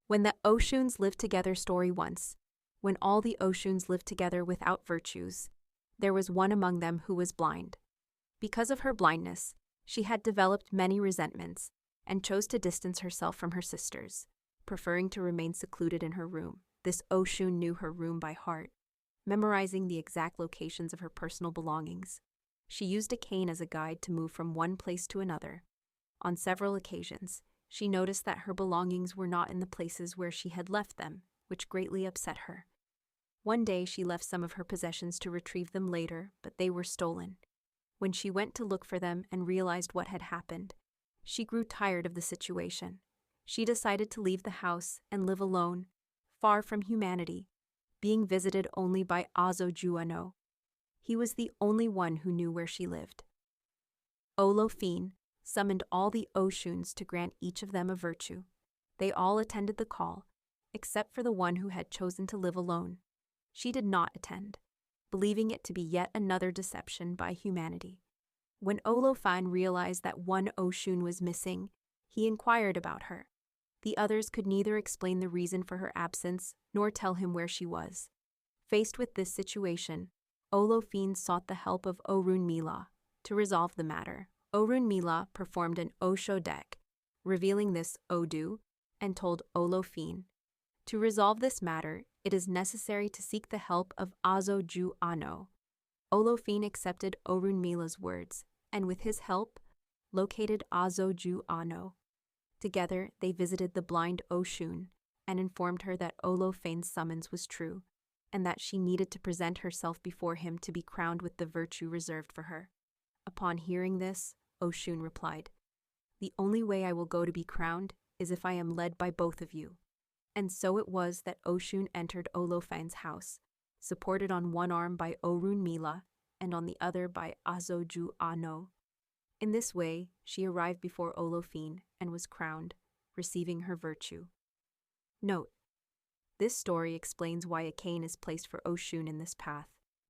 When the Òṣùns lived together story once, when all the Òṣùns lived together without virtues, there was one among them who was blind. Because of her blindness, she had developed many resentments and chose to distance herself from her sisters, preferring to remain secluded in her room. This Òṣùn knew her room by heart, memorizing the exact locations of her personal belongings. She used a cane as a guide to move from one place to another. On several occasions, she noticed that her belongings were not in the places where she had left them, which greatly upset her. One day she left some of her possessions to retrieve them later, but they were stolen. When she went to look for them and realized what had happened, she grew tired of the situation. She decided to leave the house and live alone, far from humanity, being visited only by Azojúano. He was the only one who knew where she lived. Olófin summoned all the Òṣùns to grant each of them a virtue. They all attended the call, except for the one who had chosen to live alone. She did not attend, believing it to be yet another deception by humanity. When Olófin realized that one Òṣùn was missing, he inquired about her. The others could neither explain the reason for her absence nor tell him where she was. Faced with this situation, Olófin sought the help of Orúnmìla to resolve the matter. Orúnmìla performed an Òṣòdec, revealing this Odu, and told Olófin, "To resolve this matter, it is necessary to seek the help of Azojúano." Olófin accepted Orúnmìla's words, and with his help, located Azojúano. Together, they visited the blind Òṣùn and informed her that Olófin's summons was true, and that she needed to present herself before him to be crowned with the virtue reserved for her. Upon hearing this, Òṣùn replied, "The only way I will go to be crowned is if I am led by both of you." And so it was that Òṣùn entered Olófin's house, supported on one arm by Orúnmìla and on the other by Azojúano. In this way, she arrived before Olófin and was crowned, receiving her virtue. Note: this story explains why a cane is placed for Òṣùn in this path.